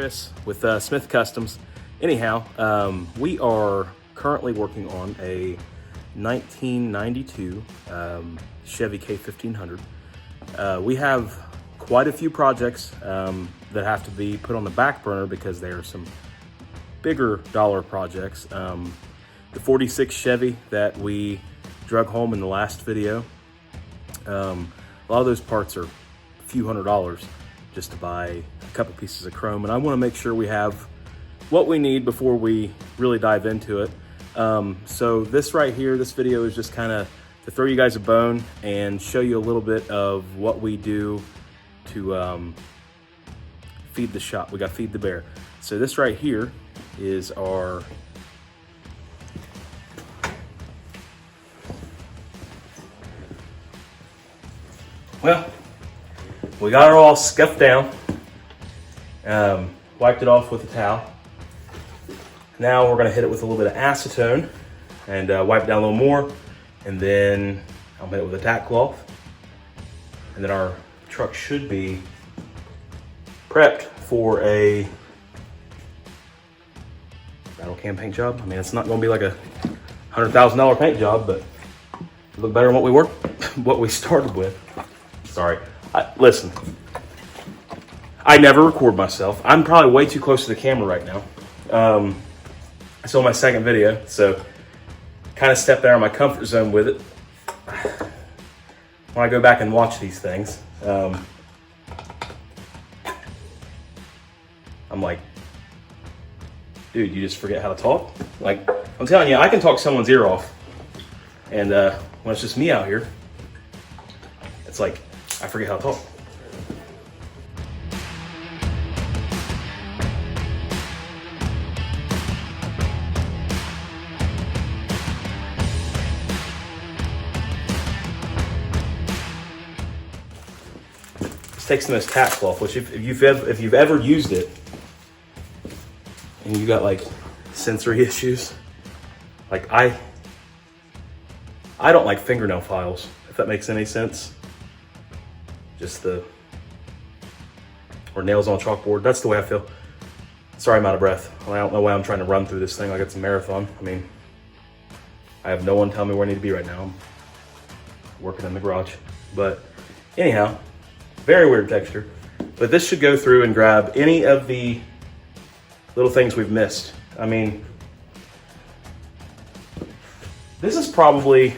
Chris with Smith Customs. Anyhow, we are currently working on a 1992 Chevy K1500. We have quite a few projects that have to be put on the back burner because there are some bigger dollar projects. The 46 Chevy that we drug home in the last video, a lot of those parts are a few $100s just to buy a couple pieces of chrome, and I want to make sure we have what we need before we really dive into it. So this right here, this video is just kind of to throw you guys a bone and show you a little bit of what we do to feed the shop. We got feed the bear. So this right here is our we got it all scuffed down, wiped it off with a towel. Now we're gonna hit it with a little bit of acetone and wipe it down a little more, and then I'll hit it with a tack cloth, and then our truck should be prepped for a rattle can paint job. I mean, it's not gonna be like a $100,000 paint job, but it'll look better than what we started with. Sorry. Listen, I never record myself. I'm probably way too close to the camera right now. It's on my second video, so kind of stepped out of my comfort zone with it. When I go back and watch these things, I'm like, dude, you just forget how to talk? Like, I'm telling you, I can talk someone's ear off. And when it's just me out here, it's like, I forget how to talk. Let's take some of this tack cloth, which if you've ever used it and you got like sensory issues, like I don't like fingernail files, if that makes any sense. Just or nails on a chalkboard. That's the way I feel. Sorry, I'm out of breath. I don't know why I'm trying to run through this thing like it's a marathon. I mean, I have no one telling me where I need to be right now. I'm working in the garage. But anyhow, very weird texture. But this should go through and grab any of the little things we've missed. I mean, this is probably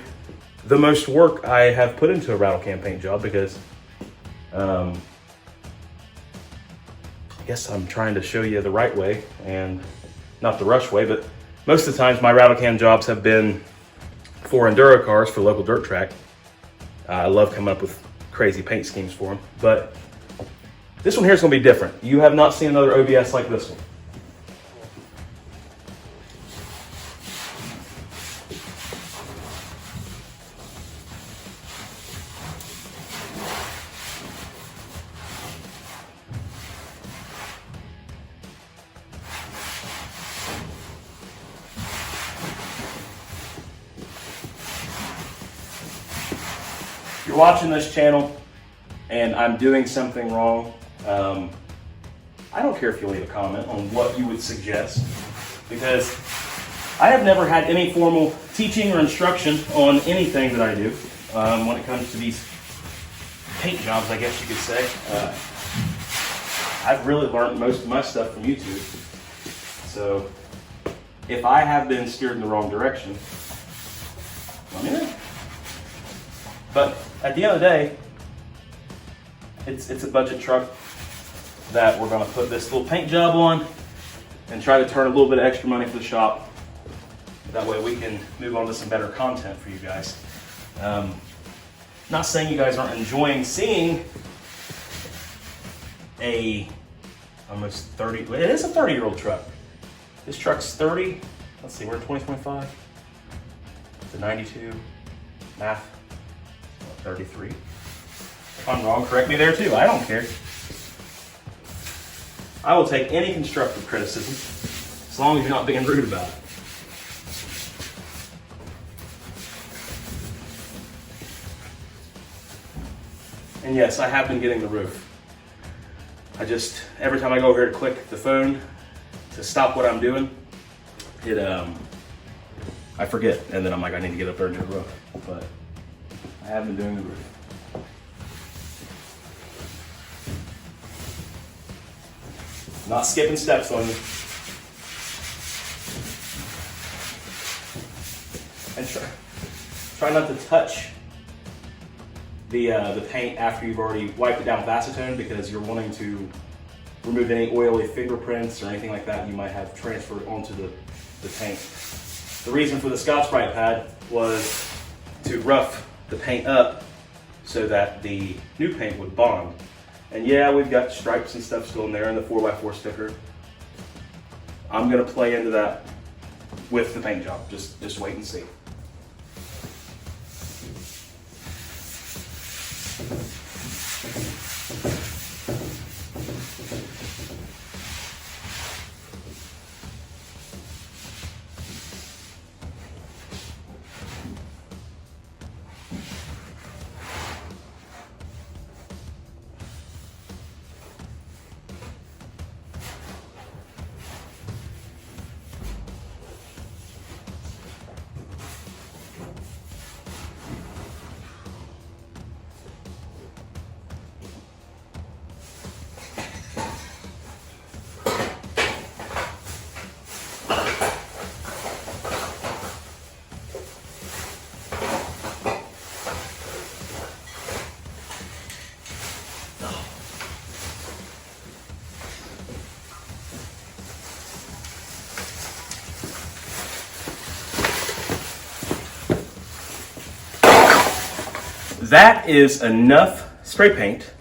the most work I have put into a rattle can paint job because I guess I'm trying to show you the right way and not the rush way, but most of the times my rattle can jobs have been for enduro cars for local dirt track. I love coming up with crazy paint schemes for them, but this one here is going to be different. You have not seen another OBS like this one. If you're watching this channel and I'm doing something wrong, I don't care if you leave a comment on what you would suggest, because I have never had any formal teaching or instruction on anything that I do when it comes to these paint jobs, I guess you could say. I've really learned most of my stuff from YouTube. So if I have been steered in the wrong direction, let me know. But at the end of the day, it's a budget truck that we're going to put this little paint job on and try to turn a little bit of extra money for the shop. That way we can move on to some better content for you guys. Not saying you guys aren't enjoying seeing a almost 30, it is a 30-year-old truck. This truck's 30, let's see, we're in 2025. It's a 92, math. 33. If I'm wrong, correct me there too. I don't care. I will take any constructive criticism as long as you're not being rude about it. And yes, I have been getting the roof. every time I go over here to click the phone to stop what I'm doing, I forget, and then I'm like, I need to get up there and do the roof. But I have been doing the roof. Not skipping steps on you. And try not to touch the paint after you've already wiped it down with acetone, because you're wanting to remove any oily fingerprints or anything like that you might have transferred onto the paint. The reason for the Scotch-Brite pad was to rough the paint up so that the new paint would bond. And yeah, we've got stripes and stuff still in there and the 4x4 sticker. I'm gonna play into that with the paint job. Just wait and see. That is enough spray paint,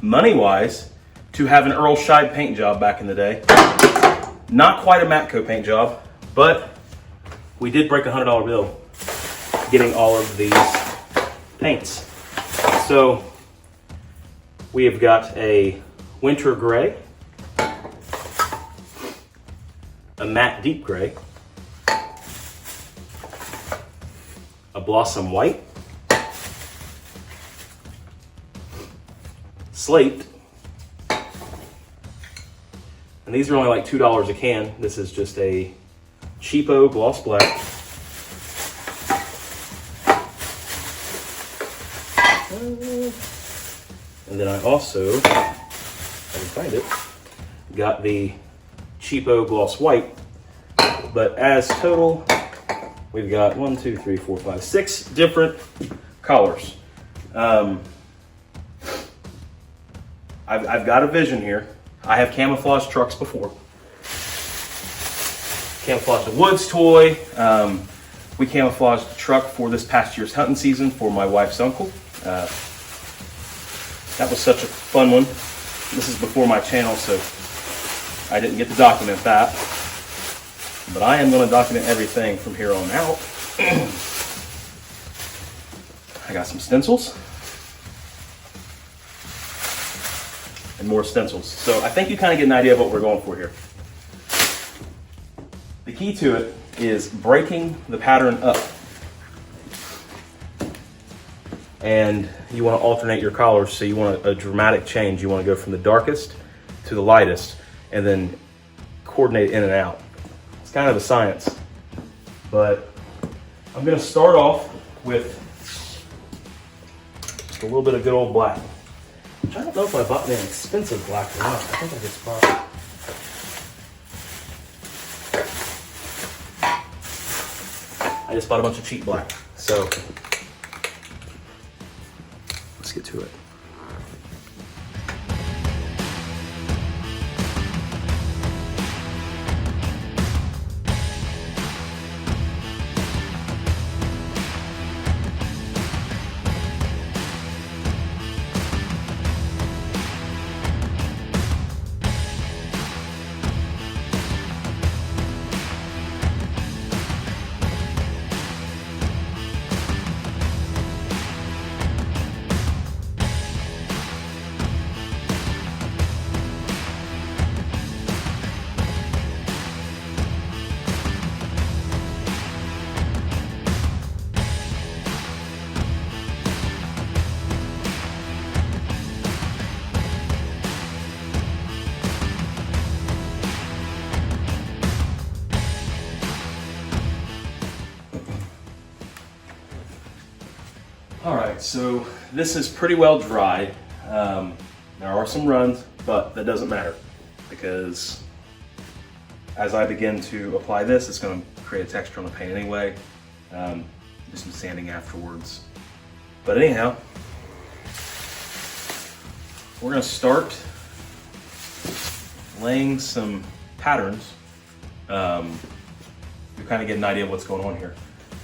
money-wise, to have an Earl Scheib paint job back in the day. Not quite a matte coat paint job, but we did break a $100 bill getting all of these paints. So we have got a winter gray, a matte deep gray, a blossom white, slate, and these are only like $2 a can. This is just a cheapo gloss black. And then I also, if I can find it, got the cheapo gloss white. But as total, we've got 1, 2, 3, 4, 5, 6 different colors. I've got a vision here. I have camouflaged trucks before. Camouflaged a woods toy. We camouflaged a truck for this past year's hunting season for my wife's uncle. That was such a fun one. This is before my channel, so I didn't get to document that. But I am going to document everything from here on out. I got some stencils. And more stencils. So I think you kind of get an idea of what we're going for here. The key to it is breaking the pattern up. And you want to alternate your colors, so you want a dramatic change. You want to go from the darkest to the lightest and then coordinate in and out. It's kind of a science. But I'm going to start off with just a little bit of good old black. I don't know if I bought an expensive black or not. I think I just bought it. I just bought a bunch of cheap black. So let's get to it. All right, so this is pretty well dried. There are some runs, but that doesn't matter because as I begin to apply this, it's going to create a texture on the paint anyway. Do some sanding afterwards. But anyhow, we're going to start laying some patterns. You kind of get an idea of what's going on here.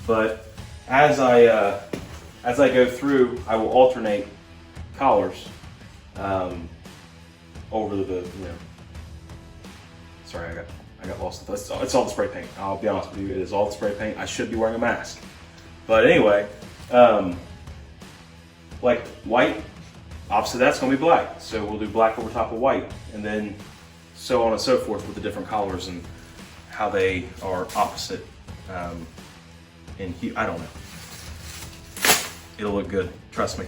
But as I go through, I will alternate collars over the Sorry, I got lost. It's all the spray paint. I'll be honest with you, it is all the spray paint. I should be wearing a mask. But anyway, like white, opposite that's going to be black. So we'll do black over top of white, and then so on and so forth with the different colors and how they are opposite in hue. I don't know. It'll look good, trust me.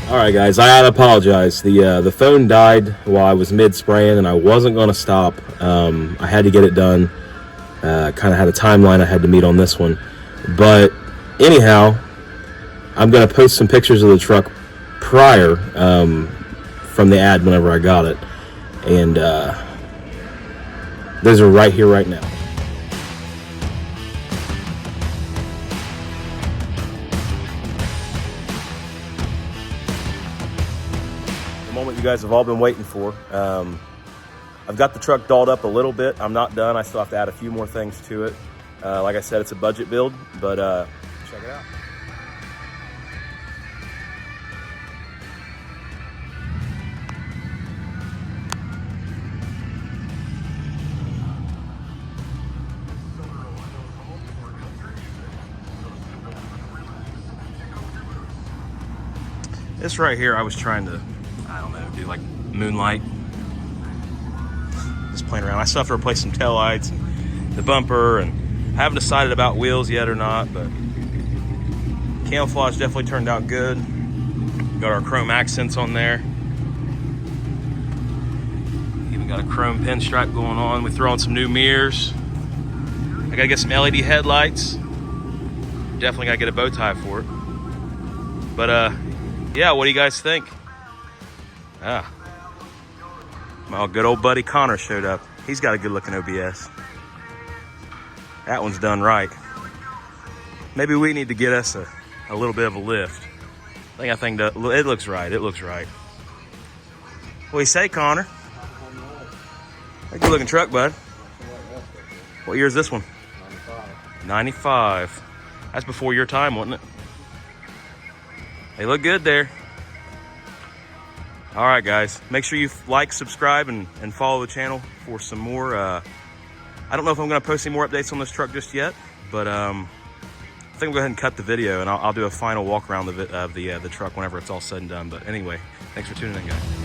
All right, guys, I gotta apologize. The phone died while I was mid-spraying, and I wasn't gonna stop. I had to get it done. Kind of had a timeline I had to meet on this one. But anyhow, I'm gonna post some pictures of the truck prior from the ad whenever I got it. And those are right here, right now. Moment you guys have all been waiting for. I've got the truck dolled up a little bit. I'm not done. I still have to add a few more things to it. Like I said, it's a budget build, but check it out. This right here, I was trying to, I don't know, do like moonlight. Just playing around. I still have to replace some taillights and the bumper, and I haven't decided about wheels yet or not, but camouflage definitely turned out good. Got our chrome accents on there. Even got a chrome pinstripe going on. We throw on some new mirrors. I gotta get some LED headlights. Definitely gotta get a bow tie for it. But yeah, what do you guys think? My good old buddy Connor showed up. He's got a good looking OBS. That one's done right. Maybe we need to get us a little bit of a lift. I think it looks right. It looks right. What do you say, Connor? A good looking truck, bud. What year is this one? 95. 95. That's before your time, wasn't it? They look good there. All right, guys. Make sure you like, subscribe, and follow the channel for some more. I don't know if I'm going to post any more updates on this truck just yet, but I think we'll go ahead and cut the video, and I'll do a final walk around of the truck whenever it's all said and done. But anyway, thanks for tuning in, guys.